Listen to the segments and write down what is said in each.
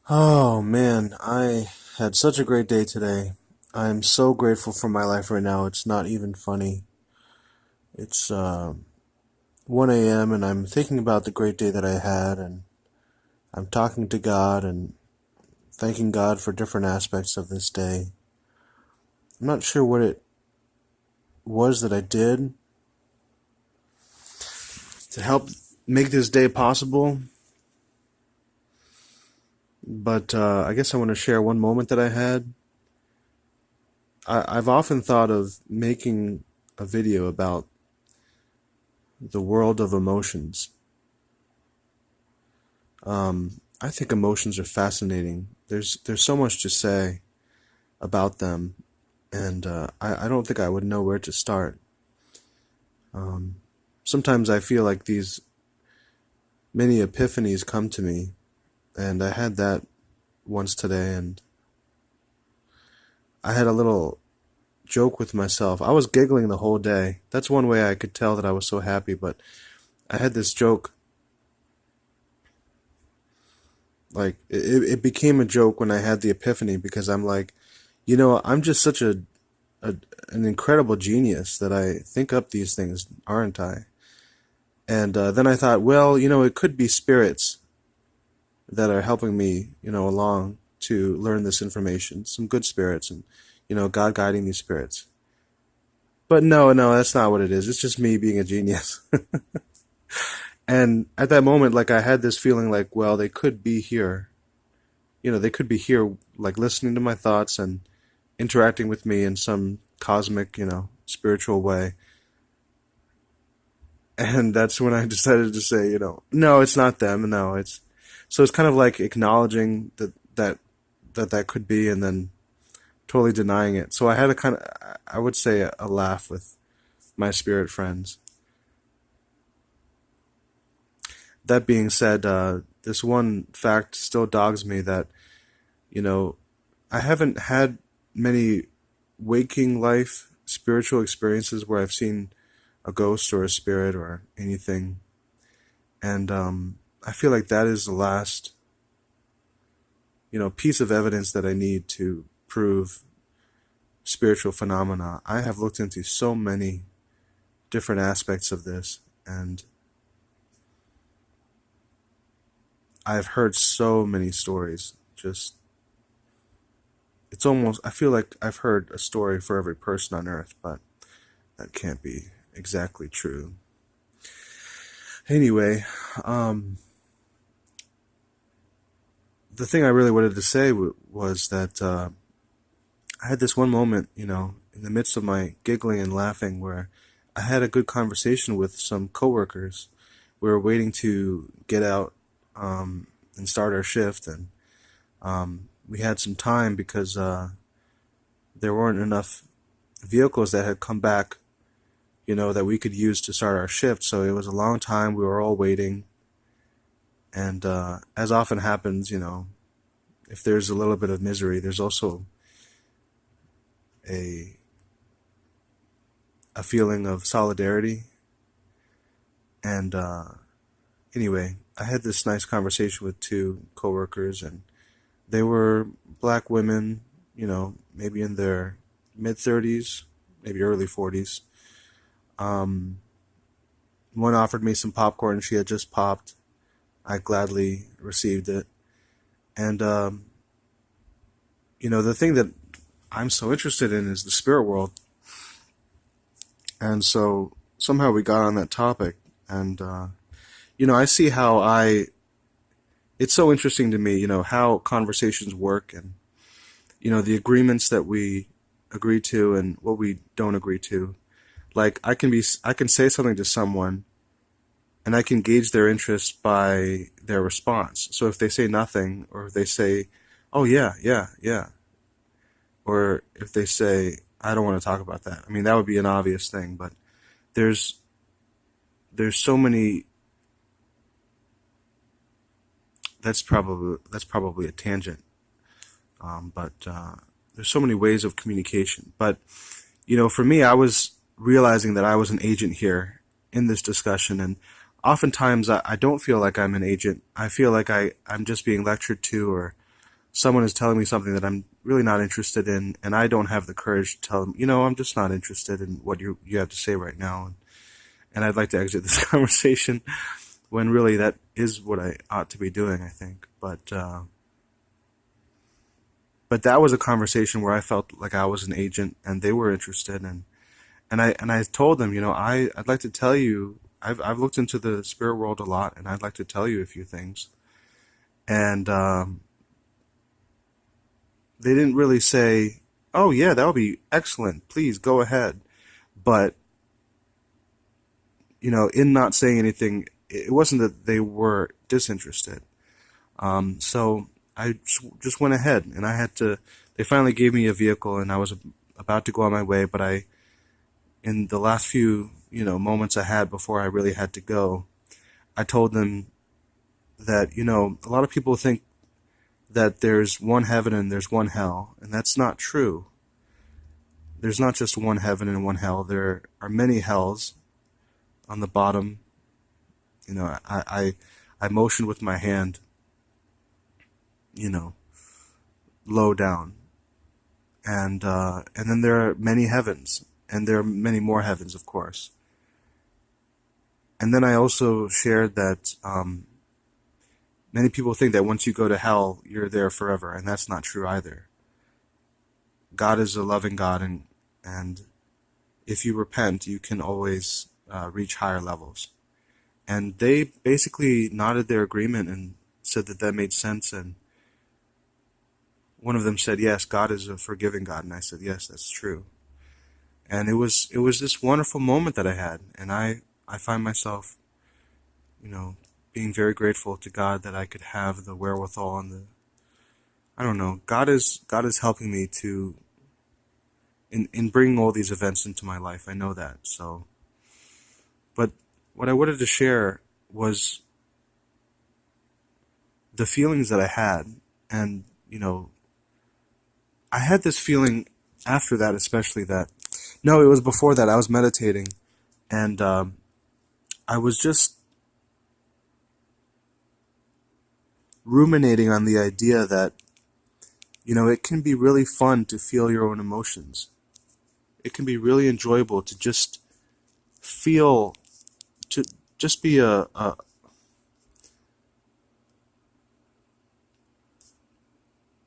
Oh man, I had such a great day today. I'm so grateful for my life right now. It's not even funny. It's 1 a.m. and I'm thinking about the great day that I had, and I'm talking to God and thanking God for different aspects of this day. I'm not sure what it was that I did to help make this day possible, but I guess I want to share one moment that I had. I've often thought of making a video about the world of emotions. I think emotions are fascinating. There's so much to say about them, and I don't think I would know where to start. Sometimes I feel like these many epiphanies come to me, and I had that once today, and I had a little joke with myself. I was giggling the whole day. That's one way I could tell that I was so happy, but I had this joke. Like, it became a joke when I had the epiphany because I'm like, I'm just such a an incredible genius that I think up these things, aren't I? And then I thought, well, it could be spirits that are helping me, along to learn this information. Some good spirits, and God guiding these spirits. But no, no, that's not what it is. It's just me being a genius. And at that moment, like I had this feeling like, well, they could be here. They could be here, like listening to my thoughts and interacting with me in some cosmic, spiritual way. And that's when I decided to say, no, it's not them. No, it's kind of like acknowledging that could be, and then totally denying it. So I had a kind of, I would say, a laugh with my spirit friends. That being said, this one fact still dogs me that you know I haven't had many waking life spiritual experiences where I've seen a ghost or a spirit or anything. And I feel like that is the last, piece of evidence that I need to prove spiritual phenomena. I have looked into so many different aspects of this, and I've heard so many stories. Just, it's almost, I feel like I've heard a story for every person on earth, but that can't be exactly true. Anyway, um, the thing I really wanted to say was that I had this one moment, in the midst of my giggling and laughing, where I had a good conversation with some coworkers. We were waiting to get out and start our shift, and we had some time because there weren't enough vehicles that had come back, that we could use to start our shift. So it was a long time. We were all waiting, and as often happens, if there's a little bit of misery, there's also a a feeling of solidarity. And anyway, I had this nice conversation with two coworkers, and they were black women, maybe in their mid 30s, maybe early 40s. Um, One offered me some popcorn she had just popped. I gladly received it. And, the thing that I'm so interested in is the spirit world. And so somehow we got on that topic. And, I see it's so interesting to me, how conversations work, and, the agreements that we agree to and what we don't agree to. Like I can say something to someone, and I can gauge their interest by their response. So if they say nothing, or if they say, "Oh yeah, yeah, yeah," or if they say, "I don't want to talk about that," I mean that would be an obvious thing. But there's there's so many. That's probably a tangent. But there's so many ways of communication. But for me, I was realizing that I was an agent here in this discussion, and oftentimes I don't feel like I'm an agent. I feel like I'm just being lectured to, or someone is telling me something that I'm really not interested in, and I don't have the courage to tell them, I'm just not interested in what you have to say right now, and I'd like to exit this conversation, when really that is what I ought to be doing, I think. But that was a conversation where I felt like I was an agent and they were interested, and I told them, I'd like to tell you, I've looked into the spirit world a lot, and I'd like to tell you a few things. And they didn't really say, "Oh yeah, that would be excellent. Please go ahead." But in not saying anything, it wasn't that they were disinterested. So I just went ahead, and I had to. They finally gave me a vehicle, and I was about to go on my way. But in the last few moments I had before I really had to go, I told them that a lot of people think that there's one heaven and there's one hell, and that's not true. There's not just one heaven and one hell. There are many hells on the bottom. I motioned with my hand, you know, low down, and then there are many heavens, and there are many more heavens, of course. And then I also shared that many people think that once you go to hell, you're there forever, and that's not true either. God is a loving God, and if you repent, you can always reach higher levels. And they basically nodded their agreement and said that that made sense. And one of them said, "Yes, God is a forgiving God," and I said, "Yes, that's true." And it was this wonderful moment that I had, and I find myself, you know, being very grateful to God that I could have the wherewithal and the, I don't know, God is helping me to in bringing all these events into my life. I know that. So, but what I wanted to share was the feelings that I had, and I had this feeling after that, especially that, no, it was before that. I was meditating, and I was just ruminating on the idea that it can be really fun to feel your own emotions. It can be really enjoyable to just feel, to just be a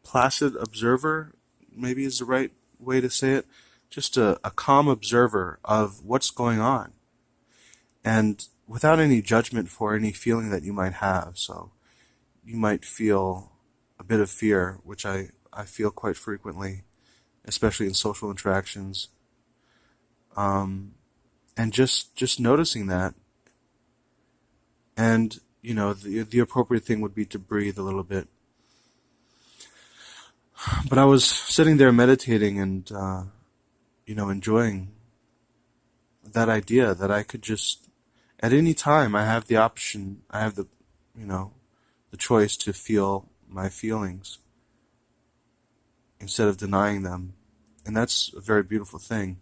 placid observer, maybe is the right way to say it. Just a calm observer of what's going on, and without any judgment for any feeling that you might have. So you might feel a bit of fear, which I feel quite frequently, especially in social interactions. And just noticing that, and the appropriate thing would be to breathe a little bit. But I was sitting there meditating and enjoying that idea that I could just, at any time, I have the option, I have you know the choice to feel my feelings instead of denying them, and that's a very beautiful thing.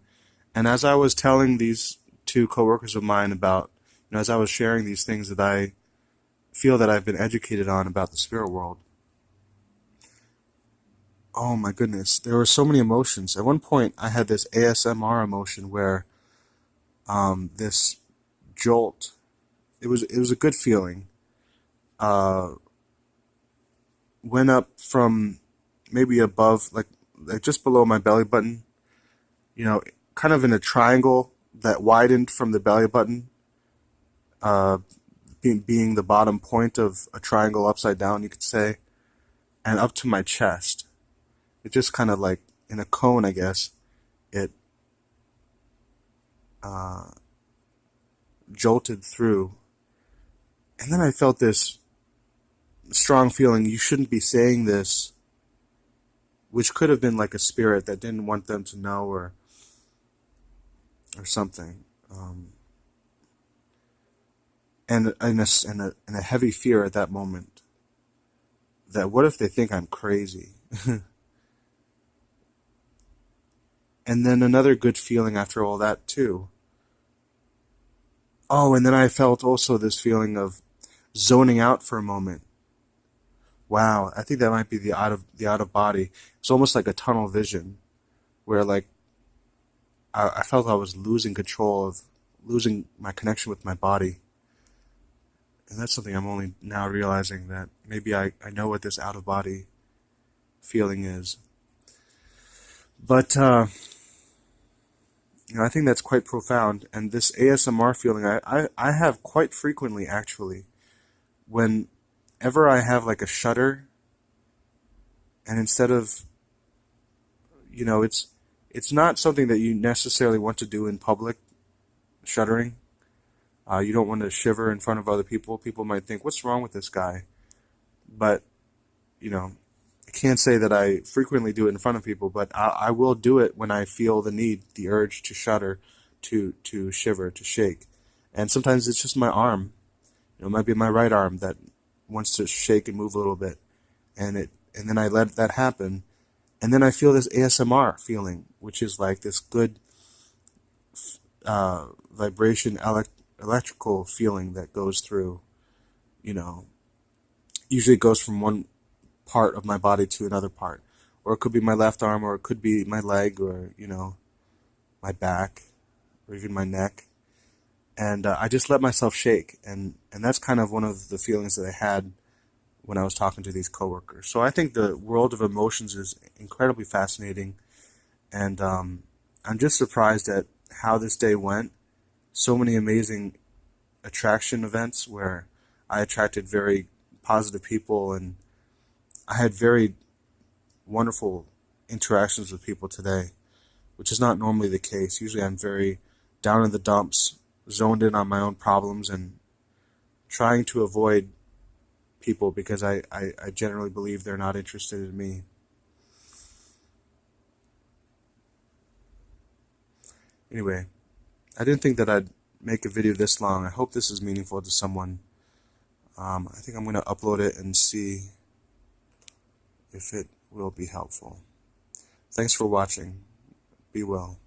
And as I was telling these two coworkers of mine about, as I was sharing these things that I feel that I've been educated on about the spirit world, oh my goodness, there were so many emotions. At one point, I had this ASMR emotion where this jolt. It was a good feeling. Uh, Went up from maybe above, like just below my belly button. You know, kind of in a triangle that widened from the belly button, uh, being the bottom point of a triangle upside down, you could say, and up to my chest. It just kind of like in a cone, I guess. It uh, jolted through, and then I felt this strong feeling. You shouldn't be saying this, which could have been like a spirit that didn't want them to know, or something. And a heavy fear at that moment, that what if they think I'm crazy? And then another good feeling after all that too. Oh, and then I felt also this feeling of zoning out for a moment, Wow, I think that might be the out of body. It's almost like a tunnel vision where like I felt I was losing control of losing my connection with my body. And that's something I'm only now realizing that maybe I know what this out of body feeling is. But I think that's quite profound. And this ASMR feeling I have quite frequently actually. Whenever I have like a shudder, and instead of, it's not something that you necessarily want to do in public, shuddering. You don't want to shiver in front of other people. People might think, what's wrong with this guy? But, you know, I can't say that I frequently do it in front of people, but I will do it when I feel the need, the urge to shudder, to shiver, to shake. And sometimes it's just my arm. It might be my right arm that wants to shake and move a little bit. And then I let that happen. And then I feel this ASMR feeling, which is like this good vibration, electrical feeling that goes through, you know, usually it goes from one part of my body to another part. Or it could be my left arm, or it could be my leg, or, my back, or even my neck. And I just let myself shake. And that's kind of one of the feelings that I had when I was talking to these coworkers. So I think the world of emotions is incredibly fascinating. And I'm just surprised at how this day went. So many amazing attraction events where I attracted very positive people, and I had very wonderful interactions with people today, which is not normally the case. Usually I'm very down in the dumps, zoned in on my own problems, and trying to avoid people because I generally believe they're not interested in me. Anyway, I didn't think that I'd make a video this long. I hope this is meaningful to someone. I think I'm going to upload it and see if it will be helpful. Thanks for watching. Be well.